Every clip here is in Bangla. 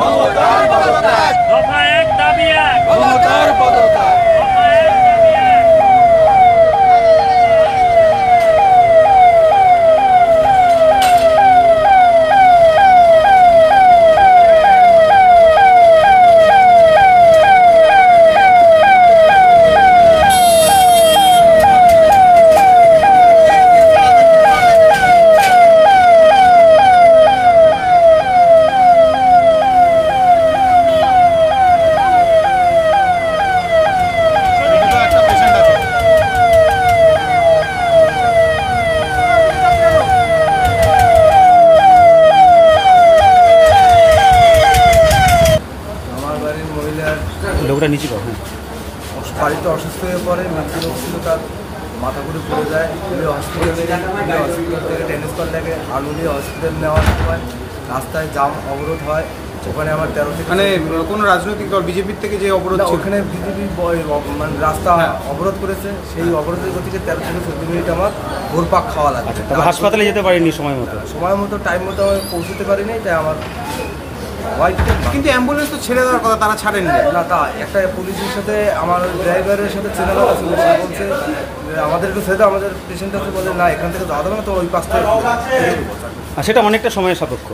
ক্ষমতার পদত্যাগ, দফা এক দাবি এক, ক্ষমতার পদত্যাগ। দফা এক দাবি এক। লোকটা নিচে পাবো বাড়িতে অসুস্থ হয়ে পড়ে, মৃত্যু ছিল, তার মাথা ঘুরে পড়ে যায়। হসপিটাল থেকে ট্রান্সফার লাগে, আলুলিয়া হসপিটাল নেওয়ার সময় রাস্তায় জাম অবরোধ হয়। ওখানে আমার 13 থেকে মানে কোনো রাজনৈতিক দল বিজেপির থেকে যে অবরোধ ছিল, ওখানে বিজেপি মানে রাস্তা অবরোধ করেছে। সেই অবরোধের গতিকে 13 থেকে 14 মিনিট আমার ঘুরপাক খাওয়া লাগে। তবে হাসপাতালে যেতে পারিনি সময় মতো, টাইম মতো আমি পৌঁছতে পারিনি, তাই আমার কিন্তু অ্যাম্বুলেন্স তো ছেড়ে দেওয়ার কথা, তারা ছাড়েনি না। তা একটা পুলিশের সাথে আমার ড্রাইভারের সাথে চেনা কথা ছিল, সে বলছে আমাদের একটু ছেড়ে দাও, আমাদের পেশেন্ট আছে। বলে না, এখান থেকে যাওয়া যাবে না, তো ওই পাশ থেকে আর সেটা অনেকটা সময়ের সাপেক্ষ,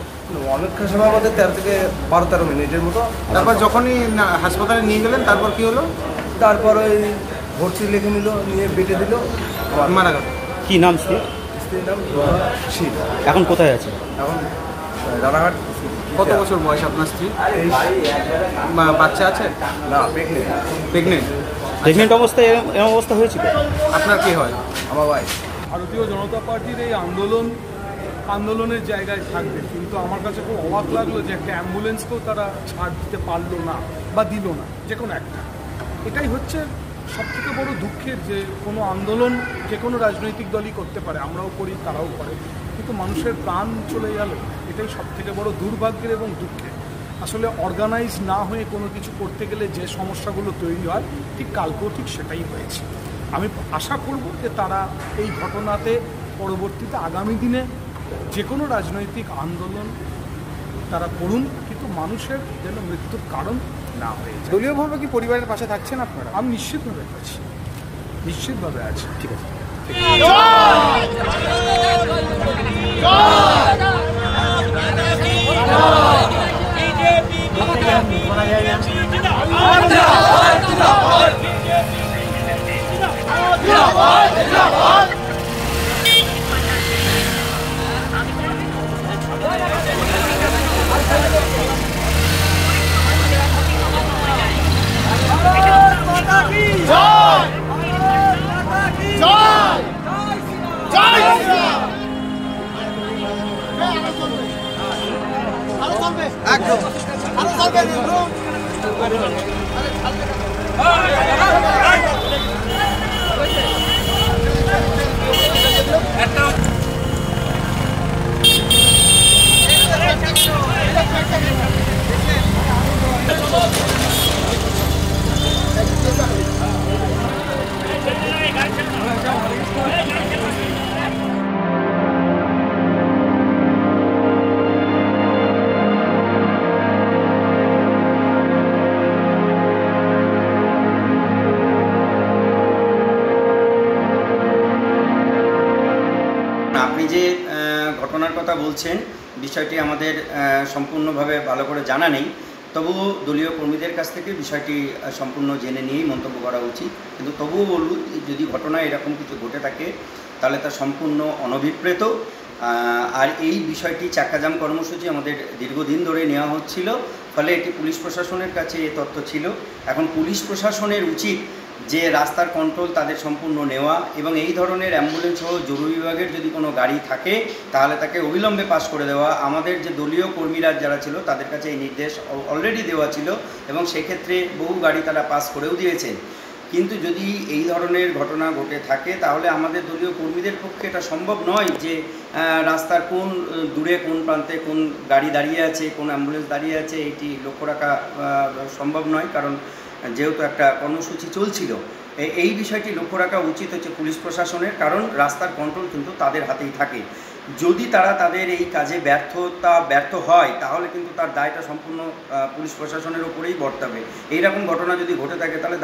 অনেকটা সময় আমাদের 13 থেকে 12-13 মিনিটের মতো। তারপর যখনই হাসপাতালে নিয়ে গেলেন, তারপর কি হলো? তারপর ওই ভর্তি লিখে নিল, নিয়ে বেটে দিল, মারা গেল। কি নাম স্ত্রী? স্ত্রীর নাম শীত। এখন কোথায় আছে? এখন রানাঘাট। কত বছর বয়স আপনার স্ত্রী? বাচ্চা আছে? না, প্রেগনেন্ট। প্রেগনেন্ট অবস্থায় এরকম অবস্থা হয়েছিল? আপনার কি হয়? আমার ভাই। ভারতীয় জনতা পার্টির এই আন্দোলনের জায়গায় থাকবে, কিন্তু আমার কাছে খুব অবাক লাগলো যে একটা অ্যাম্বুলেন্সকেও তারা ছাড় দিতে পারলো না বা দিল না, যে কোনো একটা। এটাই হচ্ছে সবথেকে বড় দুঃখের, যে কোনো আন্দোলন যে কোনো রাজনৈতিক দলই করতে পারে, আমরাও করি, তারাও করে, কিন্তু মানুষের প্রাণ চলে গেল, এটাই সবথেকে বড় দুর্ভাগ্যের এবং দুঃখের। আসলে অর্গানাইজ না হয়ে কোনো কিছু করতে গেলে যে সমস্যাগুলো তৈরি হয়, ঠিক কালকেও ঠিক সেটাই হয়েছে। আমি আশা করব যে তারা এই ঘটনাতে পরবর্তীতে আগামী দিনে যে কোনো রাজনৈতিক আন্দোলন তারা করুন, কিন্তু মানুষের যেন মৃত্যুর কারণ না হয়ে যায়। দলীয়ভাবে কি পরিবারের পাশে থাকছেন আপনারা? আমি নিশ্চিতভাবে আছি, নিশ্চিতভাবে আছি। ঠিক আছে। আপনি যে ঘটনার কথা বলছেন, বিষয়টি আমাদের সম্পূর্ণভাবে ভালো করে জানা নেই, তবুও দলীয় কর্মীদের কাছ থেকে বিষয়টি সম্পূর্ণ জেনে নিয়েই মন্তব্য করা উচিত। কিন্তু তবুও বলব, যদি ঘটনা এরকম কিছু ঘটে থাকে তাহলে তা সম্পূর্ণ অনভিপ্রেত। আর এই বিষয়টি চাক্কাজাম কর্মসূচি আমাদের দীর্ঘদিন ধরে নেওয়া হচ্ছিল, ফলে এটি পুলিশ প্রশাসনের কাছে এই তথ্য ছিল। এখন পুলিশ প্রশাসনের উচিত যে রাস্তার কন্ট্রোল তাদের সম্পূর্ণ নেওয়া, এবং এই ধরনের অ্যাম্বুলেন্স সহ জরুরি বিভাগের যদি কোনো গাড়ি থাকে তাহলে তাকে অবিলম্বে পাস করে দেওয়া। আমাদের যে দলীয় কর্মীরা যারা ছিল তাদের কাছে এই নির্দেশ অলরেডি দেওয়া ছিল, এবং সেক্ষেত্রে বহু গাড়ি তারা পাস করেও দিয়েছেন। কিন্তু যদি এই ধরনের ঘটনা ঘটে থাকে তাহলে আমাদের দলীয় কর্মীদের পক্ষে এটা সম্ভব নয় যে রাস্তার কোন দূরে কোন প্রান্তে কোন গাড়ি দাঁড়িয়ে আছে, কোন অ্যাম্বুলেন্স দাঁড়িয়ে আছে, এটি লক্ষ্য রাখা সম্ভব নয়, কারণ যেহেতু একটা কর্মসূচি চলছিল। এই বিষয়টি লক্ষ্য রাখা উচিত হচ্ছে পুলিশ প্রশাসনের, কারণ রাস্তার কন্ট্রোল কিন্তু তাদের হাতেই থাকে। যদি তারা তাদের এই কাজে ব্যর্থ হয় তাহলে কিন্তু তার দায়টা সম্পূর্ণ পুলিশ প্রশাসনের ওপরেই বর্তাবে। এইরকম ঘটনা যদি ঘটে থাকে তাহলে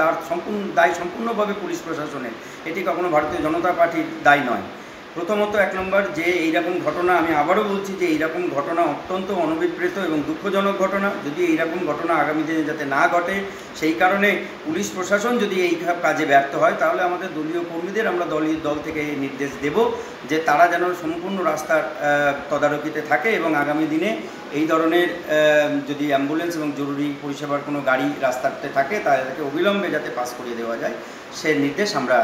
দায় সম্পূর্ণভাবে পুলিশ প্রশাসনের, এটি কখনো ভারতীয় জনতা পার্টির দায় নয়। প্রথমত 1 নম্বর যে এইরকম ঘটনা, আমি আবারও বলছি যে এইরকম ঘটনা অত্যন্ত অনভিপ্রেত এবং দুঃখজনক ঘটনা। যদি এইরকম ঘটনা আগামী দিনে যাতে না ঘটে, সেই কারণে পুলিশ প্রশাসন যদি এই কাজে ব্যর্থ হয় তাহলে আমাদের দলীয় কর্মীদের আমরা দল থেকে এই নির্দেশ দেব যে তারা যেন সম্পূর্ণ রাস্তার তদারকিতে থাকে এবং আগামী দিনে এই ধরনের যদি অ্যাম্বুলেন্স এবং জরুরি পরিষেবার কোনো গাড়ি রাস্তাতে থাকে তাদেরকে অবিলম্বে যাতে পাস করিয়ে দেওয়া যায় সে নির্দেশ আমরা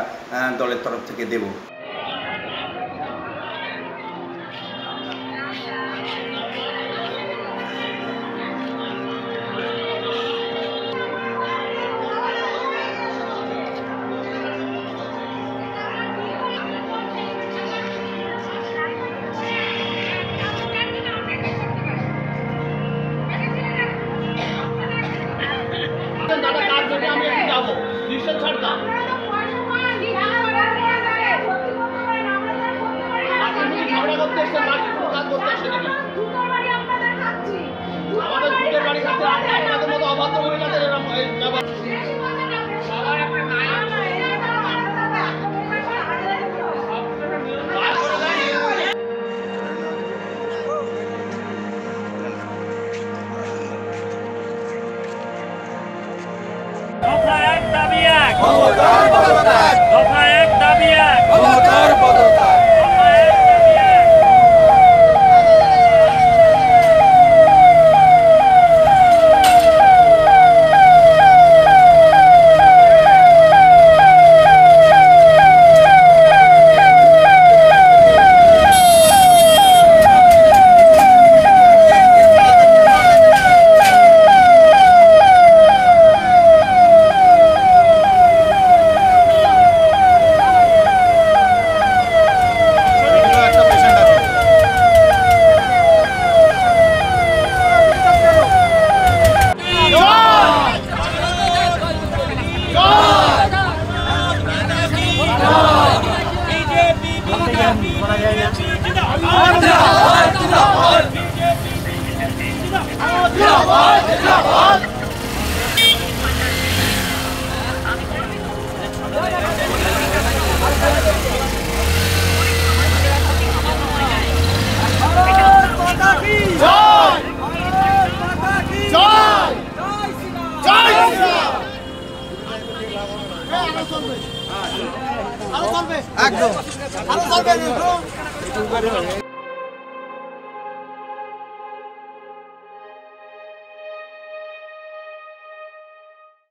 দলের তরফ থেকে দেব। দফা 1 দাবি 1, ক্ষমতার পদত্যাগ, দফা 1 দাবি 1, ক্ষমতার পদত্যাগ। দফা 1 দাবি 1। জিন্দাবাদ, জিন্দাবাদ।